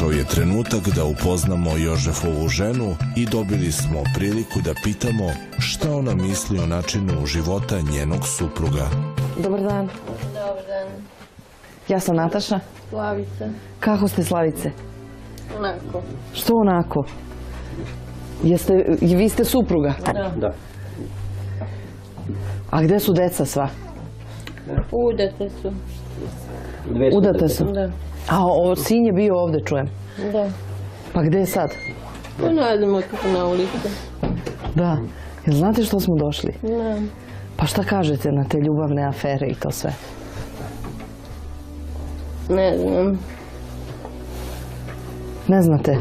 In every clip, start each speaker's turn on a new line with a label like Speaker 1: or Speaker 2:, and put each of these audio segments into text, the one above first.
Speaker 1: Došao je trenutak da upoznamo Jožefovu ženu i dobili smo priliku da pitamo šta ona misli o načinu života njenog supruga.
Speaker 2: Dobar dan.
Speaker 3: Dobar dan.
Speaker 2: Ja sam Nataša.
Speaker 3: Slavica.
Speaker 2: Kako ste, Slavice?
Speaker 3: Onako.
Speaker 2: Što onako? Vi ste supruga?
Speaker 3: Da.
Speaker 2: A gde su deca sva?
Speaker 3: Udate su.
Speaker 2: Udate su?
Speaker 3: Da.
Speaker 2: A sin je bio ovde, čujem.
Speaker 3: Da.
Speaker 2: Pa gde je sad?
Speaker 3: Pa nadamo kako na ulici.
Speaker 2: Da. Jel znate što smo došli?
Speaker 3: Da.
Speaker 2: Pa šta kažete na te ljubavne afere i to sve?
Speaker 3: Ne znam.
Speaker 2: Ne znate?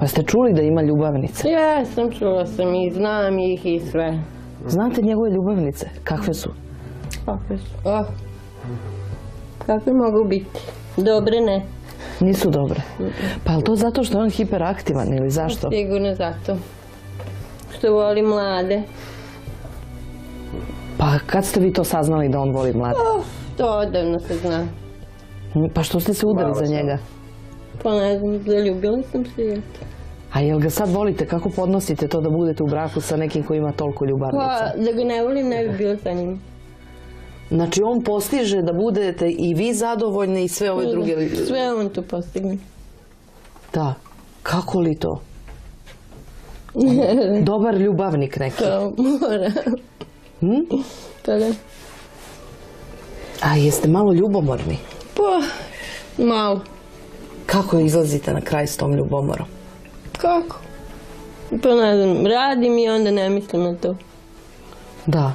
Speaker 2: Pa ste čuli da ima ljubavnice?
Speaker 3: Ja sam čula sam i znam ih i sve.
Speaker 2: Znate njegove ljubavnice? Kakve su?
Speaker 3: Kakve su? Kakve mogu biti? Dobre ne.
Speaker 2: Nisu dobre. Pa je li to zato što je on hiperaktivan ili zašto?
Speaker 3: Sigurno zato. Što voli mlade.
Speaker 2: Pa kad ste vi to saznali da on voli mlade?
Speaker 3: To odavno se zna.
Speaker 2: Pa što ste se udali za njega?
Speaker 3: Pa ne znam, zaljubila sam se i eto.
Speaker 2: A jel ga sad volite? Kako podnosite to da budete u braku sa nekim koji ima toliko ljubavnica?
Speaker 3: Pa da ga ne volim ne bi bilo sa njim.
Speaker 2: Znači on postiže da budete i vi zadovoljni i sve ove druge...
Speaker 3: Sve on to postigne.
Speaker 2: Da. Kako li to? Dobar ljubavnik neki.
Speaker 3: To mora. Pa da.
Speaker 2: A jeste malo ljubomorni?
Speaker 3: Pa, malo.
Speaker 2: Kako izlazite na kraj s tom ljubomorom?
Speaker 3: Kako? Pa ne znam, radim i onda ne mislim na to.
Speaker 2: Da.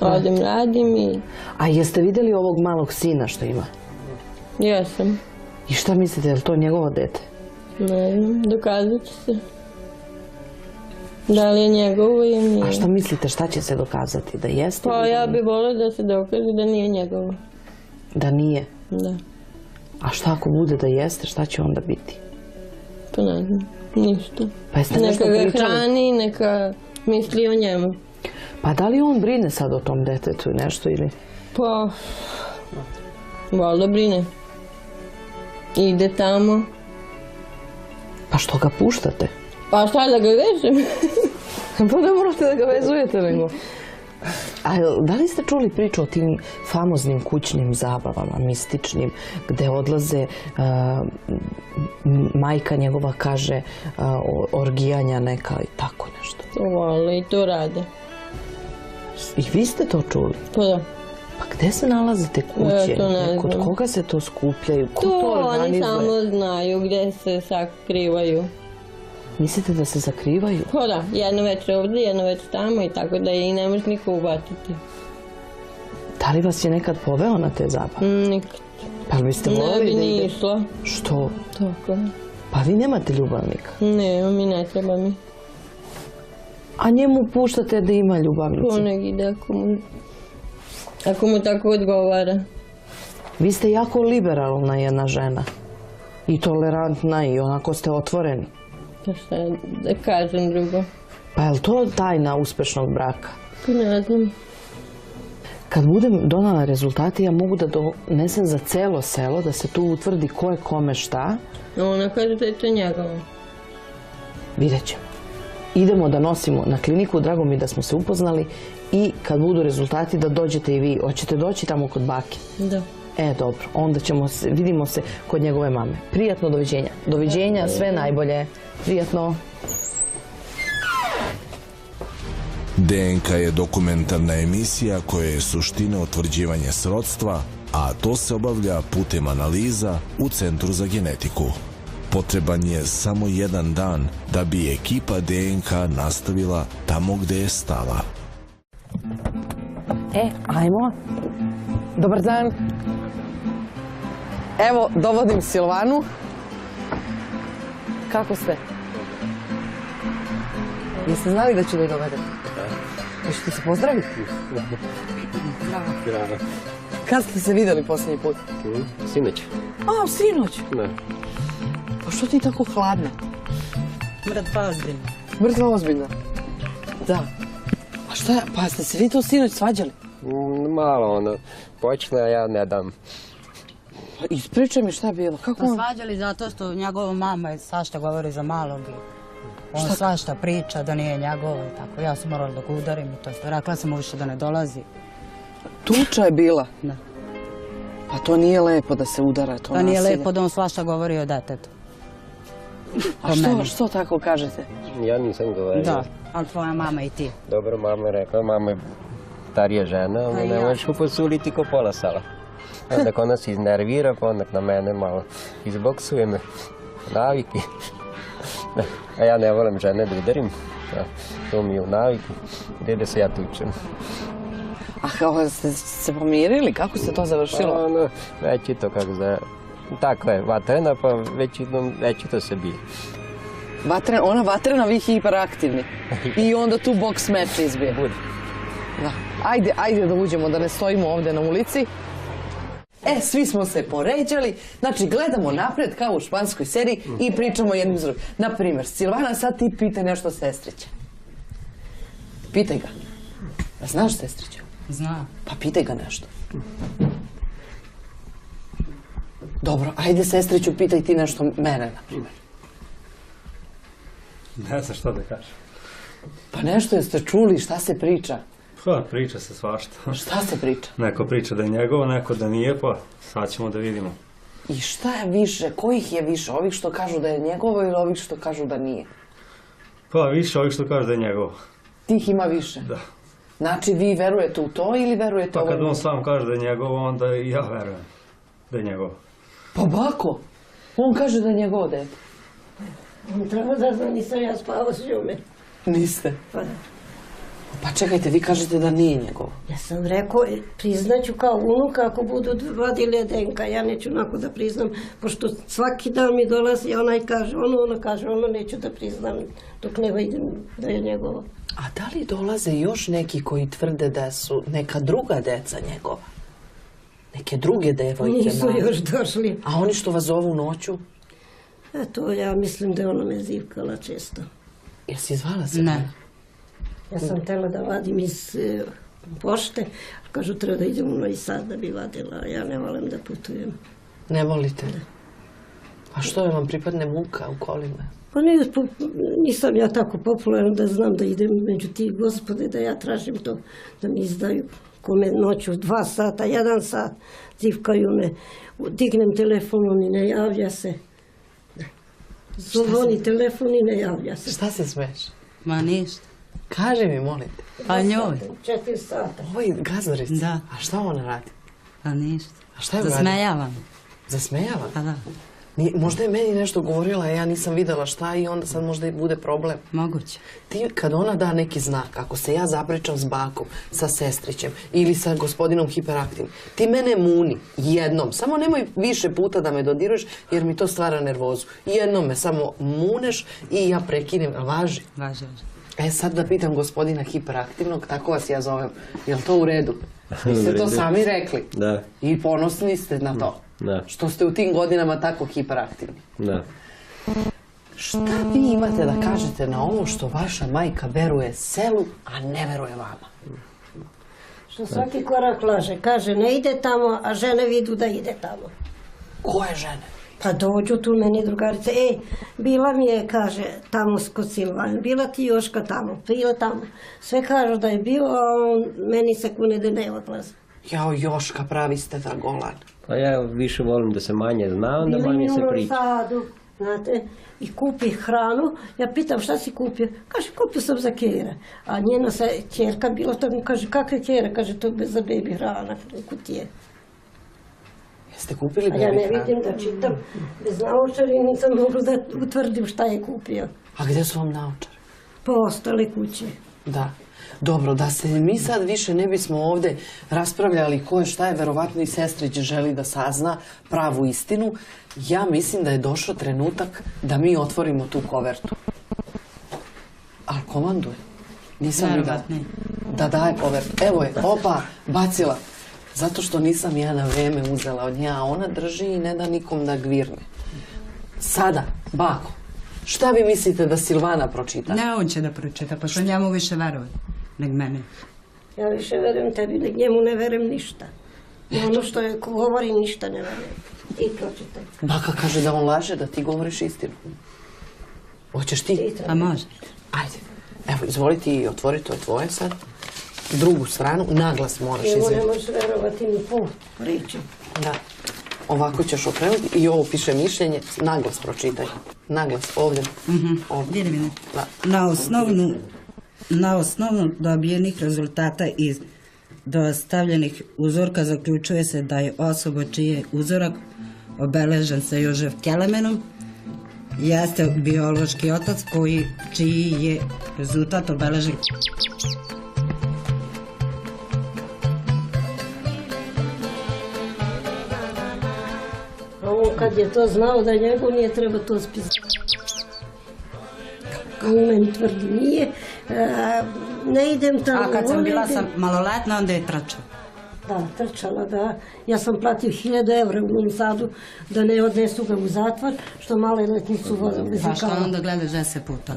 Speaker 3: Odem, radim i...
Speaker 2: A jeste vidjeli ovog malog sina što ima?
Speaker 3: Jesam.
Speaker 2: I šta mislite, je li to njegovo dete?
Speaker 3: Ne znam, dokazat će se. Da li je njegovo ili nije.
Speaker 2: A šta mislite, šta će se dokazati? Da jeste?
Speaker 3: Pa ja bih volila da se dokaže da nije njegovo.
Speaker 2: Da nije?
Speaker 3: Da.
Speaker 2: A šta ako bude da jeste, šta će onda biti?
Speaker 3: Pa ne znam, ništa.
Speaker 2: Pa jeste nešto
Speaker 3: Neka ga
Speaker 2: pričali?
Speaker 3: hrani, neka misli o njemu.
Speaker 2: Pa da li on brine sad o tom detetu i nešto ili?
Speaker 3: Pa, valjda brine. Ide tamo.
Speaker 2: Pa što ga puštate?
Speaker 3: Pa šta da ga vežem?
Speaker 2: Pa ne morate da ga vezujete nego. A da li ste čuli priču o tim famoznim kućnim zabavama, mističnim, gde odlaze, majka njegova kaže orgijanja neka i tako nešto?
Speaker 3: Valjda i to rade.
Speaker 2: I vi ste to čuli?
Speaker 3: Pa da.
Speaker 2: Pa gde se nalaze te kuće?
Speaker 3: to ne
Speaker 2: Kod
Speaker 3: znam.
Speaker 2: koga se to skupljaju? Ko to
Speaker 3: To oni
Speaker 2: organizuje?
Speaker 3: samo znaju gde se sakrivaju.
Speaker 2: Mislite da se zakrivaju?
Speaker 3: Pa da, jedno večer ovdje, jedno večer tamo i tako da i ne može niko ubatiti.
Speaker 2: Da li vas je nekad poveo na te zabave?
Speaker 3: Nikad.
Speaker 2: Pa li biste
Speaker 3: Ne
Speaker 2: voljeli
Speaker 3: bi
Speaker 2: da
Speaker 3: ni
Speaker 2: ide?
Speaker 3: išla.
Speaker 2: Što?
Speaker 3: Tako.
Speaker 2: Pa vi nemate ljubavnika.
Speaker 3: Ne, mi ne treba mi.
Speaker 2: A njemu puštate da ima ljubavnice?
Speaker 3: To nek ide ako mu tako odgovara.
Speaker 2: Vi ste jako liberalna jedna žena. I tolerantna i onako ste otvoreni.
Speaker 3: Pa šta da kažem drugo?
Speaker 2: Pa je li to tajna uspešnog braka?
Speaker 3: Pa ne znam.
Speaker 2: Kad budem donala rezultate, ja mogu da donesem za celo selo, da se tu utvrdi ko je kome šta.
Speaker 3: Ona kaže da je to njegovo.
Speaker 2: Vidjet ćemo. Idemo da nosimo na kliniku, drago mi da smo se upoznali i kad budu rezultati da dođete i vi. Hoćete doći tamo kod bake?
Speaker 3: Da.
Speaker 2: Dobro, onda vidimo se kod njegove mame. Prijatno, doviđenja. Doviđenja, sve najbolje. Prijatno.
Speaker 1: DNK je dokumentarna emisija koja je suština utvrđivanja srodstva, a to se obavlja putem analiza u Centru za genetiku. Potreban je samo jedan dan da bi ekipa DNK nastavila tamo gde je stala.
Speaker 2: Ajmo. Dobar dan. Evo, dovodim Silvanu. Kako ste? Jeste znali da ću da dovedem? Hoćete se pozdraviti?
Speaker 4: Bravo.
Speaker 2: Kad ste se videli posljednji put?
Speaker 4: Sinoć.
Speaker 2: A, sinoć.
Speaker 4: Da.
Speaker 2: Pa što ti tako hladna?
Speaker 5: Mrtva ozbiljno.
Speaker 2: Mrtva ozbiljna? Da. A šta, pa ste se vi to sinoć svađali?
Speaker 4: Malo ono, počne, a ja ne dam.
Speaker 2: Pa ispričaj mi šta je bilo, kako
Speaker 5: Pa
Speaker 2: on...
Speaker 5: svađali zato što njegova mama je svašta govori za malog i on svašta priča da nije njegova i tako. Ja sam morala da ga udarim i to je. Rekla sam mu više da ne dolazi.
Speaker 2: Tuča je bila?
Speaker 5: Da.
Speaker 2: Pa to nije lepo da se udara, to
Speaker 5: Pa nije
Speaker 2: nasilje.
Speaker 5: lepo da on svašta govori o detetu.
Speaker 2: A što tako kažete?
Speaker 4: Ja nisam govorio.
Speaker 5: Da, ali tvoja mama i ti.
Speaker 4: Dobro, mama je rekla, mama je starija žena, onda ne možeš posuliti ko pola sala. Onda ona se iznervira, pa onda na mene malo izboksuje me. Naviki. A ja ne volim žene da udarim. To mi je u naviku. Gdje da se ja tučem.
Speaker 2: A kao ste se pomirili? Kako se to završilo?
Speaker 4: Ono, već je to kako za... Takva je vatrena, pa već je to se bije.
Speaker 2: Ona vatrena, vi hiperaktivni. I onda tu boks meč izbije.
Speaker 4: Bude.
Speaker 2: Da. Ajde da uđemo, da ne stojimo ovdje na ulici. Svi smo se poređali, znači gledamo napred kao u španskoj seriji i pričamo jednim s drugim. Naprimjer, Silvana, sad ti pitaj nešto sestrića. Pitaj ga. A znaš sestrića?
Speaker 5: Znam.
Speaker 2: Pa pitaj ga nešto. Dobro, ajde sestriću, pitaj ti nešto mene, naprimjer.
Speaker 6: Ne znam šta da kažem.
Speaker 2: Pa nešto jeste čuli, šta se priča?
Speaker 6: Pa, priča se svašta.
Speaker 2: Šta se priča?
Speaker 6: Neko priča da je njegovo, neko da nije, pa sad ćemo da vidimo.
Speaker 2: I šta je više, kojih je više? Ovih što kažu da je njegovo ili ovih što kažu da nije?
Speaker 6: Pa, više ovih što kaže da je njegovo.
Speaker 2: Tih ima više?
Speaker 6: Da.
Speaker 2: Znači vi verujete u to ili verujete
Speaker 6: Pa kad
Speaker 2: ovoj?
Speaker 6: on sam kaže da je njegovo, onda i ja verujem da je njegovo.
Speaker 2: Pa bako, on kaže da je njegovo dete.
Speaker 3: On treba da zna, nisam ja spava s njome.
Speaker 2: Niste?
Speaker 3: Pa da.
Speaker 2: Pa čekajte, vi kažete da nije njegovo.
Speaker 3: Ja sam rekao, priznaću kao unuka ako budu vadili DNK. Ja neću onako da priznam, pošto svaki dan mi dolazi, onaj kaže, ona kaže, neću da priznam dok ne vidim da je njegovo.
Speaker 2: A da li dolaze još neki koji tvrde da su neka druga deca njegova? Neke druge devojke?
Speaker 3: Nisu
Speaker 2: male?
Speaker 3: još došli.
Speaker 2: A oni što vas zovu noću?
Speaker 3: To ja mislim da je ona me zivkala često.
Speaker 2: Jesi zvala se?
Speaker 5: Ne.
Speaker 3: Ja sam htjela da vadim iz pošte, kažu treba da idem u Novi Sad da bi vadila, a ja ne volim da putujem.
Speaker 2: Ne volite? A što je vam pripadne muka u kolima?
Speaker 3: Pa nisam ja tako popularan da znam da idem među tih gospode, da ja tražim to, da mi izdaju kome noću 2 sata, 1 sat, zivkaju me, dignem telefon i ne javlja se. Zvoni telefon i ne javlja se.
Speaker 2: Šta se smeš?
Speaker 5: Ma ništa.
Speaker 2: Kaži mi, molim te.
Speaker 5: Pa njoj.
Speaker 3: 4 sata.
Speaker 2: Ovo je gazdarica.
Speaker 5: Da.
Speaker 2: A šta ona radi?
Speaker 5: Pa ništa.
Speaker 2: A šta je radi?
Speaker 5: Zasmejavam.
Speaker 2: Zasmejava?
Speaker 5: Pa da.
Speaker 2: Možda je meni nešto govorila, a ja nisam videla šta i onda sad možda i bude problem.
Speaker 5: Moguće.
Speaker 2: Ti, kad ona da neki znak, ako se ja zapričam s bakom, sa sestrićem ili sa gospodinom hiperaktivnim, ti mene muni jednom, samo nemoj više puta da me dodiruješ jer mi to stvara nervozu. Jednom me samo muneš i ja prekinem, važi.
Speaker 5: Važi.
Speaker 2: Sad da pitam gospodina hiperaktivnog, tako vas ja zovem, je li to u redu? Vi ste to sami rekli.
Speaker 4: Da.
Speaker 2: I ponosni ste na to.
Speaker 4: Da.
Speaker 2: Što ste u tim godinama tako hiperaktivni.
Speaker 4: Da.
Speaker 2: Šta vi imate da kažete na ovo što vaša majka veruje selu, a ne veruje vama?
Speaker 3: Što svaki korak laže. Kaže ne ide tamo, a žene vidu da ide tamo.
Speaker 2: Koje žene?
Speaker 3: Pa dođu tu meni drugarice. Bila mi je, kaže, tamo kod Silvana. Bila ti Joška tamo, bila tamo. Sve kažu da je bio, a on meni sekunde ne odlaze.
Speaker 2: Jao, Joška, pravi ste vragolan.
Speaker 4: Pa ja više volim da se manje zna, onda
Speaker 3: Bili
Speaker 4: manje
Speaker 3: mi
Speaker 4: se
Speaker 3: u
Speaker 4: priča.
Speaker 3: Sadu, znate, i kupi hranu. Ja pitam šta si kupio? Kaže, kupio sam za Kjera. A njena se ćerka bila tamo, kaže, kakva je Kjera? Kaže, to je za bebi hrana u kutije.
Speaker 2: Jeste kupili
Speaker 3: A ja
Speaker 2: bebi
Speaker 3: ne
Speaker 2: hranu?
Speaker 3: vidim da čitam. Bez naočara nisam mogla da utvrdim šta je kupio.
Speaker 2: A gdje su vam naočare?
Speaker 3: Po ostale kuće.
Speaker 2: Da. Dobro, da se mi sad više ne bismo ovdje raspravljali ko je šta je, verovatno i sestrić želi da sazna pravu istinu, ja mislim da je došao trenutak da mi otvorimo tu kovertu. Ali komanduje. Nisam vidjela da daje kovertu. Evo je, opa, bacila. Zato što nisam ja na vrijeme uzela od nje, a ona drži i ne da nikom da gvirne. Sada, bako, šta vi mislite da Silvana pročita?
Speaker 5: Ne, on će da pročita, pa što njemu više veruje nek mene.
Speaker 3: Ja više verujem tebi, nek njemu ne verujem ništa. I ono što je govori ništa ne verujem. I pročitaj.
Speaker 2: Baka kaže da on laže, da ti govoriš istinu. Hoćeš ti?
Speaker 5: A može.
Speaker 2: Ajde. Evo, izvoli ti i otvori, to je tvoje sad. Drugu stranu, naglas moraš
Speaker 3: Evo ne
Speaker 2: izvesti.
Speaker 3: možeš verovati ni po priči.
Speaker 2: Da. Ovako ćeš okrenuti i ovo piše mišljenje, naglas pročitaj. Naglas, ovdje. Ovdje.
Speaker 5: Vidi.
Speaker 2: Da.
Speaker 5: Na osnovu dobijenih rezultata iz dostavljenih uzorka zaključuje se da je osoba čiji je uzorak obeležen sa Jožef Kelemenom jeste biološki otac čiji je rezultat obeležen.
Speaker 3: A on kad je to znao da njegov nije treba to spisati. On meni tvrdi nije. Ne idem tamo.
Speaker 5: A kad sam bila maloletna, onda je trčala.
Speaker 3: Da, trčala, da. Ja sam platio 1000 evra u Novom Sadu da ne odnesu ga u zatvor, što maloletnicu vozili.
Speaker 5: Pa što onda gledaš 10 puta?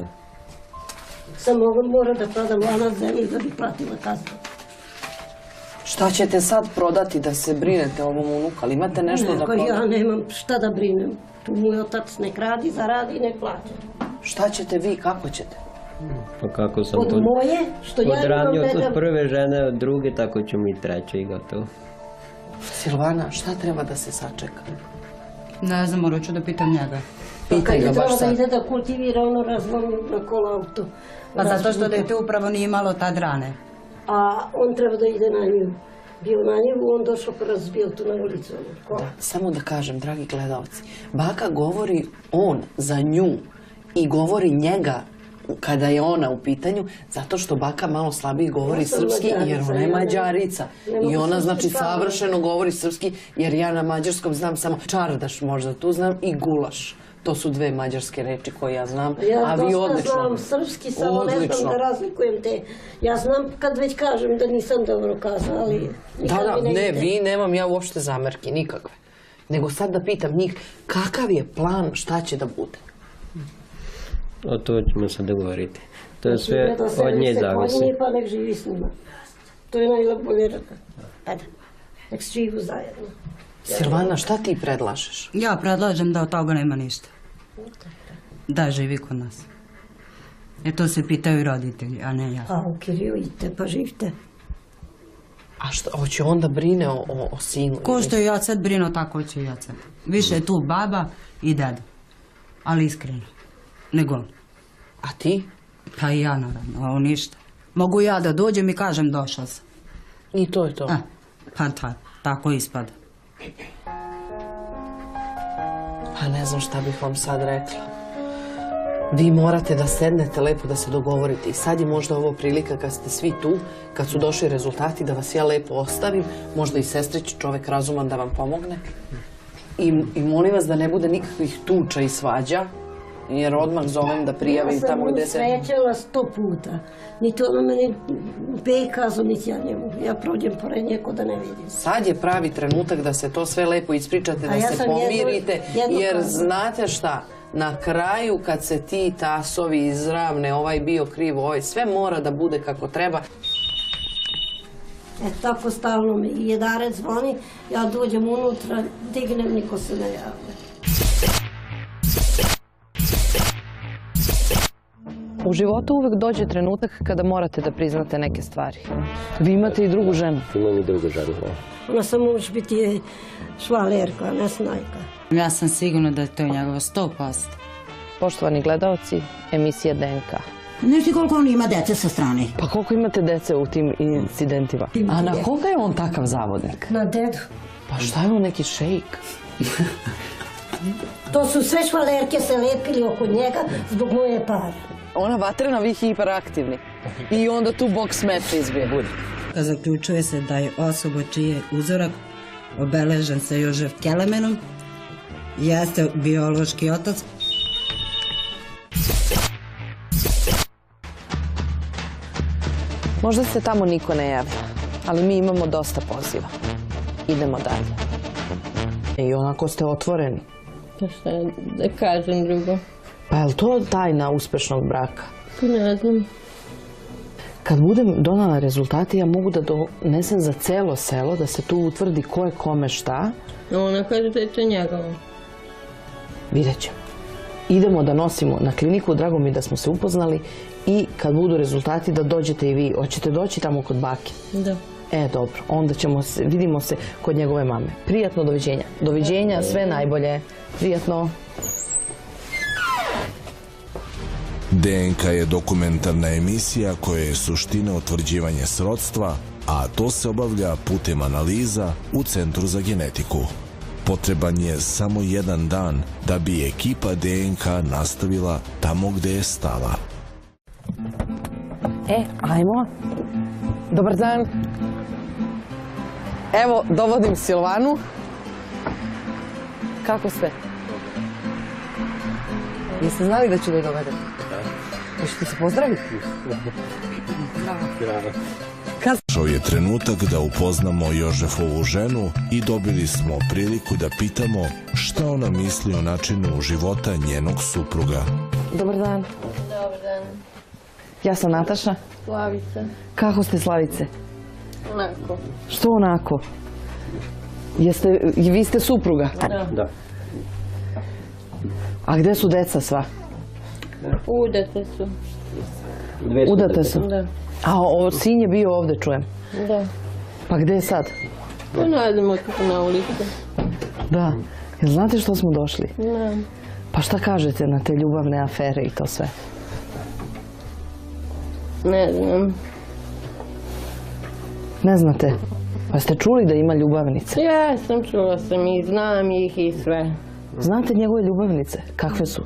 Speaker 3: Samo mora da prodam lanac zemlje da bi platila kaznu.
Speaker 2: Šta ćete sad prodati da se brinete o ovom unuku? Ali imate nešto da prodate?
Speaker 3: Ja nemam šta da brinem. Tu moj otac nek radi, zaradi i nek plaća.
Speaker 2: Šta ćete vi, kako ćete?
Speaker 4: Pa kako sam
Speaker 3: Od
Speaker 4: to
Speaker 3: moje, što ja
Speaker 4: odranio
Speaker 3: imam
Speaker 4: od prve žene, od druge, tako ću mi treće i gotovo.
Speaker 2: Silvana, šta treba da se sačeka?
Speaker 5: Ne znam, morat ću da pitam njega.
Speaker 2: Pitaj ga
Speaker 3: Kad je
Speaker 2: baš
Speaker 3: trebalo da
Speaker 2: sad.
Speaker 3: ide da kultivira ono razlomio na kola auto.
Speaker 5: Pa zato što dete upravo nije imalo tad rane.
Speaker 3: A on treba da ide na nju. Bio na nju, on došao pa razbio tu na ulicu. Kola.
Speaker 2: Samo da kažem, dragi gledalci, baka govori on za nju i govori njega kada je ona u pitanju, zato što baka malo slabije govori
Speaker 3: Ja sam
Speaker 2: srpski jer
Speaker 3: Mađarica,
Speaker 2: ona je
Speaker 3: ja ne-
Speaker 2: Mađarica.
Speaker 3: ne mogu
Speaker 2: I ona
Speaker 3: srpski
Speaker 2: znači
Speaker 3: samo.
Speaker 2: savršeno govori srpski jer ja na mađarskom znam samo čardaš možda, tu znam i gulaš. To su dve mađarske reči koje ja znam,
Speaker 3: Ja
Speaker 2: a vi
Speaker 3: dosta
Speaker 2: odlično.
Speaker 3: znam srpski, samo ne znam
Speaker 2: Odlično.
Speaker 3: da razlikujem te. Ja znam kad već kažem da nisam dobro kazala, ali nikad
Speaker 2: Da,
Speaker 3: mi ne
Speaker 2: ne,
Speaker 3: ide.
Speaker 2: vi nemam ja uopšte zamerke, nikakve. Nego sad da pitam njih, kakav je plan, šta će da bude?
Speaker 4: O to ćemo se dogovoriti. To je sve
Speaker 3: Da se
Speaker 4: od nje
Speaker 3: se
Speaker 4: zavisi.
Speaker 3: poženi, pa nek živi s njima. To je najbolje. Ajde, nek živu zajedno.
Speaker 2: Silvana, šta ti predlažeš?
Speaker 5: Ja predlažem da od toga nema ništa. Da živi kod nas. Jer to se pitaju roditelji, a ne ja.
Speaker 3: Pa u Kiriju idite, pa živite.
Speaker 2: A šta, hoće onda brine o sinu?
Speaker 5: Ko što je ja sad brinuo, tako će i ja sad. Više je tu baba i deda. Ali iskreno. Nego on.
Speaker 2: A ti?
Speaker 5: Pa i ja naravno, a on ništa. Mogu ja da dođem i kažem došao sam.
Speaker 2: I to je to.
Speaker 5: Pa tako ispada.
Speaker 2: Pa ne znam šta bih vam sad rekla. Vi morate da sednete lepo, da se dogovorite. I sad je možda ovo prilika kad ste svi tu, kad su došli rezultati, da vas ja lepo ostavim. Možda i sestrić, čovek razuman, da vam pomogne. I molim vas da ne bude nikakvih tuča i svađa, jer odmah zovem da prijavim tamo gde se...
Speaker 3: Ja sam srećala 100 puta. Niti ono meni be kazao, niti ja njemu. Ja prođem pored njeko da ne vidim.
Speaker 2: Sad je pravi trenutak da se to sve lepo ispričate,
Speaker 3: A
Speaker 2: da
Speaker 3: ja
Speaker 2: se
Speaker 3: sam
Speaker 2: pomirite,
Speaker 3: jedno
Speaker 2: jer
Speaker 3: kazala.
Speaker 2: znate šta, na kraju kad se ti tasovi izravne, ovaj bio kriv, ovaj sve mora da bude kako treba.
Speaker 3: Tako stalno mi i jedarec zvoni, ja dođem unutra, dignem, niko se ne javlja.
Speaker 7: U životu uvek dođe trenutak kada morate da priznate neke stvari. Vi imate i drugu ženu.
Speaker 4: Imam i drugu ženu.
Speaker 3: Ona samo može biti švalerka, a ne snajka.
Speaker 5: Ja sam sigurna da je to njegovo 100%.
Speaker 7: Poštovani gledaoci, emisija DNK.
Speaker 8: Znaš ti koliko on ima dece sa strane?
Speaker 7: Pa koliko imate dece u tim incidentima? A na koga je on takav zavodnik?
Speaker 3: Na dedu.
Speaker 2: Pa šta je on neki šejk?
Speaker 3: To su sve švalerke se lepili oko njega zbog moje pare.
Speaker 7: Ona vatrena, vi hiperaktivni. I onda tu boks meč izbije.
Speaker 5: Zaključuje se da je osoba čiji je uzorak obeležen sa Jožef Kelemenom jeste biološki otac.
Speaker 7: Možda se tamo niko ne javlja, ali mi imamo dosta poziva. Idemo dalje.
Speaker 2: I onako ste otvoreni.
Speaker 9: Pa šta da kažem drugo?
Speaker 2: Pa je li to tajna uspešnog braka?
Speaker 9: Pa ne znam.
Speaker 7: Kad budem donala rezultate, ja mogu da donesem za celo selo, da se tu utvrdi ko je kome šta.
Speaker 9: Ona kaže da je to njegovo.
Speaker 7: Vidjet ćemo. Idemo da nosimo na kliniku, drago mi da smo se upoznali i kad budu rezultati da dođete i vi. Hoćete doći tamo kod bake?
Speaker 9: Da.
Speaker 7: Dobro, onda vidimo se kod njegove mame. Prijatno, doviđenja. Doviđenja, sve najbolje. Prijatno.
Speaker 1: DNK je dokumentarna emisija koja je suština utvrđivanje srodstva, a to se obavlja putem analiza u Centru za genetiku. Potreban je samo jedan dan da bi ekipa DNK nastavila tamo gde je stala.
Speaker 7: Ajmo. Dobar dan. Evo, dovodim Silvanu. Kako ste? Jeste znali da ću da je dovedem? Hoćete se pozdraviti?
Speaker 1: Došao je trenutak da upoznamo Jožefovu ženu i dobili smo priliku da pitamo šta ona misli o načinu života njenog supruga.
Speaker 7: Dobar dan.
Speaker 9: Dobar dan.
Speaker 7: Ja sam Nataša.
Speaker 9: Slavica.
Speaker 7: Kako ste, Slavice?
Speaker 9: Onako.
Speaker 7: Što onako? Vi ste supruga?
Speaker 4: Da.
Speaker 7: A gde su deca sva?
Speaker 9: Udate su.
Speaker 7: Udate su?
Speaker 9: Da.
Speaker 7: A sin je bio ovde, čujem.
Speaker 9: Da.
Speaker 7: Pa gde je sad?
Speaker 9: Pa najdemo otići na ulicu.
Speaker 7: Da. Jel znate što smo došli?
Speaker 9: Da.
Speaker 7: Pa šta kažete na te ljubavne afere i to sve?
Speaker 9: Ne znam.
Speaker 7: Ne znate? Pa ste čuli da ima ljubavnice?
Speaker 9: Ja sam čula sam i znam ih i sve.
Speaker 7: Znate njegove ljubavnice? Kakve su?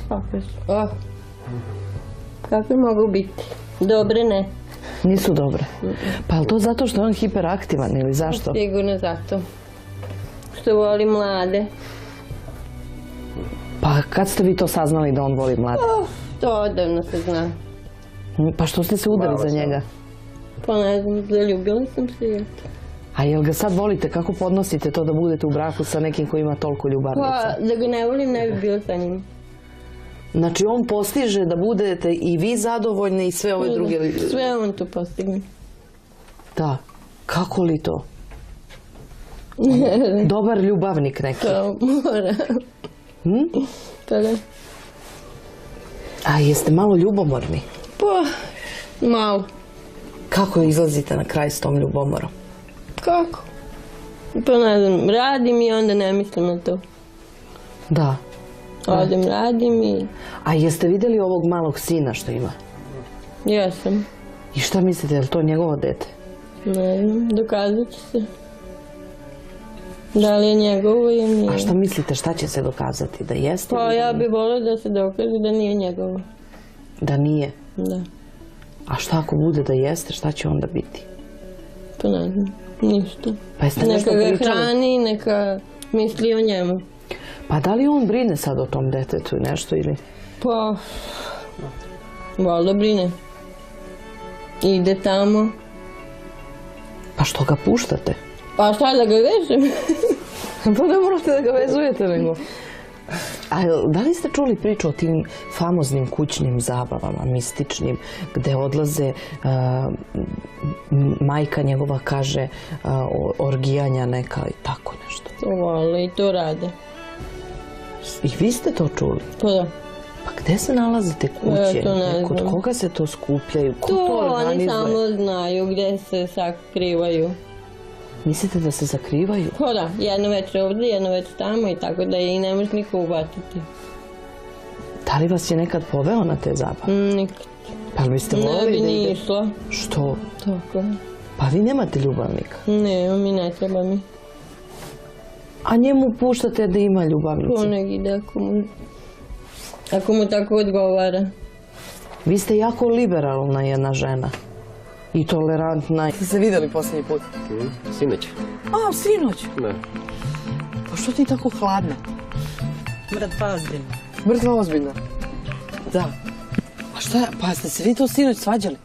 Speaker 9: Kakve su? Kakve mogu biti? Dobre ne.
Speaker 7: Nisu dobre. Pa je li to zato što je on hiperaktivan ili zašto?
Speaker 9: Sigurno zato. Što voli mlade.
Speaker 7: Pa kad ste vi to saznali da on voli mlade?
Speaker 9: To odavno se zna.
Speaker 7: Pa što ste se udali za njega?
Speaker 9: Pa ne znam, zaljubila sam se i eto.
Speaker 7: A jel ga sad volite? Kako podnosite to da budete u braku sa nekim koji ima toliko ljubavnica?
Speaker 9: Pa da ga ne volim ne bi bilo sa njim.
Speaker 7: Znači on postiže da budete i vi zadovoljni i sve ove druge...
Speaker 9: Sve on tu postigne.
Speaker 7: Da. Kako li to? Dobar ljubavnik neki.
Speaker 9: To mora. Pa da.
Speaker 7: A jeste malo ljubomorni?
Speaker 9: Pa, malo.
Speaker 7: Kako izlazite na kraj s tom ljubomorom?
Speaker 9: Kako? Pa ne znam, radim i onda ne mislim na to.
Speaker 7: Da.
Speaker 9: Odem, radim i...
Speaker 7: A jeste vidjeli ovog malog sina što ima?
Speaker 9: Jesam.
Speaker 7: I šta mislite, je li to njegovo dete?
Speaker 9: Ne znam, dokazat će se. Da li je njegovo ili nije.
Speaker 7: A šta mislite, šta će se dokazati? Da jeste?
Speaker 9: Pa ja bih volila da se dokaže da nije njegovo.
Speaker 7: Da nije?
Speaker 9: Da.
Speaker 7: A šta ako bude da jeste, šta će onda biti?
Speaker 9: Pa ne znam, ništa.
Speaker 7: Pa jeste nešto
Speaker 9: Neka ga
Speaker 7: pričali?
Speaker 9: hrani, neka misli o njemu.
Speaker 7: Pa da li on brine sad o tom detetu i nešto ili?
Speaker 9: Pa, valjda brine. Ide tamo.
Speaker 7: Pa što ga puštate?
Speaker 9: Pa šta da ga vežem?
Speaker 7: Pa ne morate da ga vezujete nego. A da li ste čuli priču o tim famoznim kućnim zabavama, mističnim, gde odlaze, majka njegova kaže orgijanja neka i tako nešto?
Speaker 9: To vole i to rade.
Speaker 7: I vi ste to čuli?
Speaker 9: Pa da.
Speaker 7: Pa gde se nalaze te kuće?
Speaker 9: Ja to ne znam.
Speaker 7: Kod koga se to skupljaju? Ko
Speaker 9: To
Speaker 7: to
Speaker 9: oni
Speaker 7: organizuje?
Speaker 9: samo znaju gde se sakrivaju.
Speaker 7: Mislite da se zakrivaju?
Speaker 9: Pa da, jedno večer ovdje, jedno večer tamo i tako da i ne može niko ubatiti.
Speaker 7: Da li vas je nekad poveo na te zabave?
Speaker 9: Nikad.
Speaker 7: Pa li biste
Speaker 9: Ne
Speaker 7: volili
Speaker 9: bi
Speaker 7: da
Speaker 9: ni
Speaker 7: ide?
Speaker 9: išla.
Speaker 7: Što?
Speaker 9: Tako.
Speaker 7: Pa vi nemate ljubavnika.
Speaker 9: Ne, mi ne treba mi.
Speaker 7: A njemu puštate da ima
Speaker 9: To
Speaker 7: ljubavnicu?
Speaker 9: nek ide ako mu tako odgovara.
Speaker 7: Vi ste jako liberalna jedna žena. I tolerantna. Ste se vidjeli posljednji put?
Speaker 4: Sinoć.
Speaker 7: A, sinoć?
Speaker 4: Da.
Speaker 7: Pa što ti tako hladna?
Speaker 5: Mrtva ozbiljno.
Speaker 7: Mrtva ozbiljna? Da. A šta, pa ste se vi to sinoć svađali?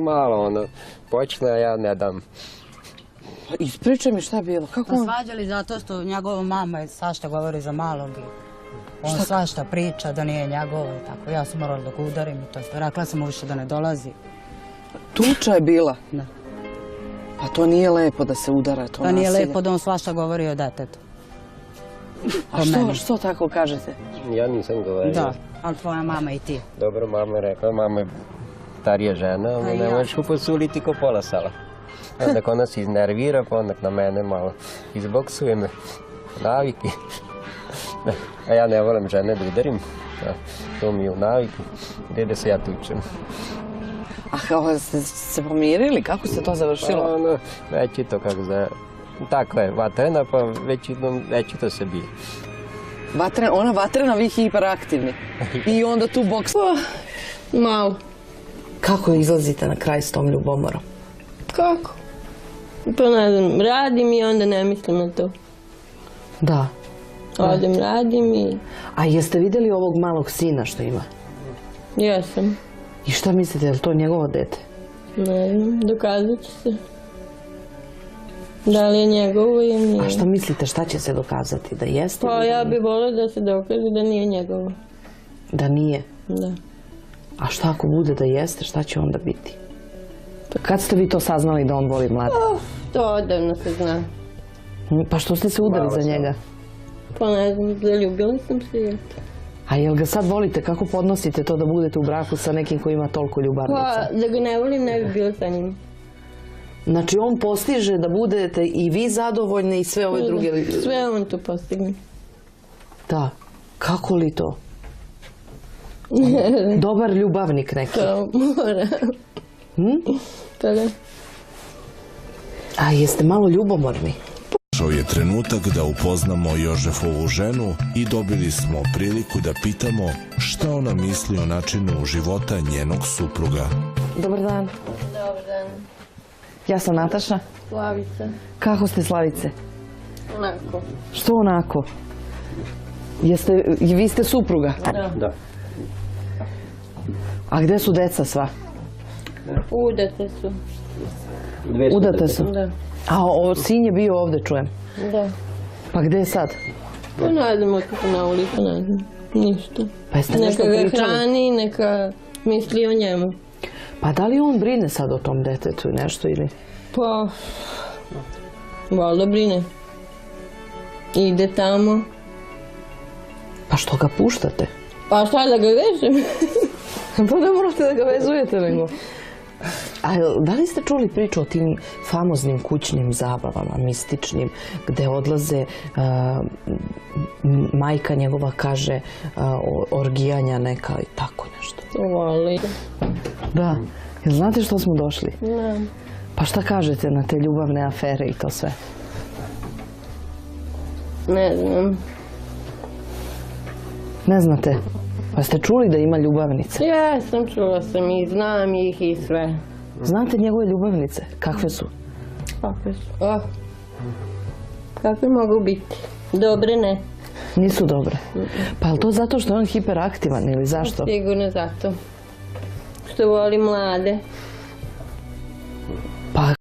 Speaker 4: Malo ono, počne, a ja ne dam.
Speaker 7: Pa ispričaj mi šta je bilo, kako on?
Speaker 8: Svađali zato što njegova mama je svašta govori za malog i on svašta priča da nije njegovo i tako. Ja sam morala da ga udarim i to. Rekla sam mu više da ne dolazi.
Speaker 2: Tuča je bila?
Speaker 8: Da.
Speaker 2: Pa to nije lepo da se udara, to
Speaker 8: Pa nije
Speaker 2: nasilje.
Speaker 8: lepo da on svašta govori o detetu.
Speaker 2: A što tako kažete?
Speaker 4: Ja nisam govorio.
Speaker 8: Da, ali tvoja mama i ti.
Speaker 4: Dobro, mama je rekla, mama je starija žena, onda ne možeš ga posuliti ko pola sala. Onda ona se iznervira, pa onda na mene malo izboksuje me. Naviki. A ja ne volim žene da udarim. To mi je u naviku. Gdje da se ja tučem.
Speaker 2: A kao ste se pomirili? Kako se to završilo?
Speaker 4: Ono, već je to kako za... Takva je vatrena, pa već to se bije.
Speaker 2: Ona vatrena, vi hiperaktivni. I onda tu boks...
Speaker 9: Malo.
Speaker 2: Kako izlazite na kraj s tom ljubomorom?
Speaker 9: Kako? Pa ne znam, radim i onda ne mislim na to.
Speaker 2: Da.
Speaker 9: Odem, radim i...
Speaker 2: A jeste vidjeli ovog malog sina što ima?
Speaker 9: Jesam.
Speaker 2: I šta mislite, je li to njegovo dete?
Speaker 9: Ne znam, dokazat će se. Da li je njegovo ili nije.
Speaker 2: A šta mislite, šta će se dokazati? Da jeste?
Speaker 9: Pa ja bih volila da se dokaže da nije njegovo.
Speaker 2: Da nije?
Speaker 9: Da.
Speaker 2: A šta ako bude da jeste, šta će onda biti? Kad ste vi to saznali da on voli mlade?
Speaker 9: To odavno se zna.
Speaker 2: Pa što ste se udali za njega?
Speaker 9: Pa ne znam, zaljubila sam se i eto.
Speaker 2: A jel ga sad volite? Kako podnosite to da budete u braku sa nekim koji ima toliko ljubavnica?
Speaker 9: Pa da ga ne volim ne bi bila sa njim.
Speaker 2: Znači on postiže da budete i vi zadovoljni i sve ove druge...
Speaker 9: Sve on to postigne.
Speaker 2: Da. Kako li to? Dobar ljubavnik neki.
Speaker 9: To mora. Pa da.
Speaker 2: A jeste malo ljubomorni?
Speaker 1: Došao je trenutak da upoznamo Jožefovu ženu i dobili smo priliku da pitamo šta ona misli o načinu života njenog supruga.
Speaker 2: Dobar dan.
Speaker 9: Dobar dan.
Speaker 2: Ja sam Nataša.
Speaker 9: Slavica.
Speaker 2: Kako ste, Slavice?
Speaker 9: Onako.
Speaker 2: Što onako? Vi ste supruga?
Speaker 4: Da.
Speaker 2: A gde su deca sva?
Speaker 9: Udate su.
Speaker 2: Udate su?
Speaker 9: Da.
Speaker 2: A sin je bio ovde, čujem.
Speaker 9: Da.
Speaker 2: Pa gde je sad?
Speaker 9: Pa ne znam, otišao na ulicu, ne znam. Ništa.
Speaker 2: Pa jeste nešto
Speaker 9: Neka ga
Speaker 2: pričali?
Speaker 9: hrani, neka misli o njemu.
Speaker 2: Pa da li on brine sad o tom detetu i nešto ili?
Speaker 9: Pa, valjda brine. Ide tamo.
Speaker 2: Pa što ga puštate?
Speaker 9: Pa šta da ga vežem?
Speaker 2: Pa ne morate da ga vezujete nego. A da li ste čuli priču o tim famoznim kućnim zabavama, mističnim, gde odlaze, majka njegova kaže orgijanja neka i tako nešto?
Speaker 9: Voli.
Speaker 2: Da. Jel znate što smo došli?
Speaker 9: Ne.
Speaker 2: Pa šta kažete na te ljubavne afere i to sve?
Speaker 9: Ne znam.
Speaker 2: Ne znate? Pa ste čuli da ima ljubavnice?
Speaker 9: Jesam, čula sam i znam ih i sve.
Speaker 2: Znate njegove ljubavnice? Kakve su?
Speaker 9: Kakve su? Kakve mogu biti? Dobre ne.
Speaker 2: Nisu dobre. Pa je li to zato što je on hiperaktivan ili zašto?
Speaker 9: Sigurno zato. Što voli mlade.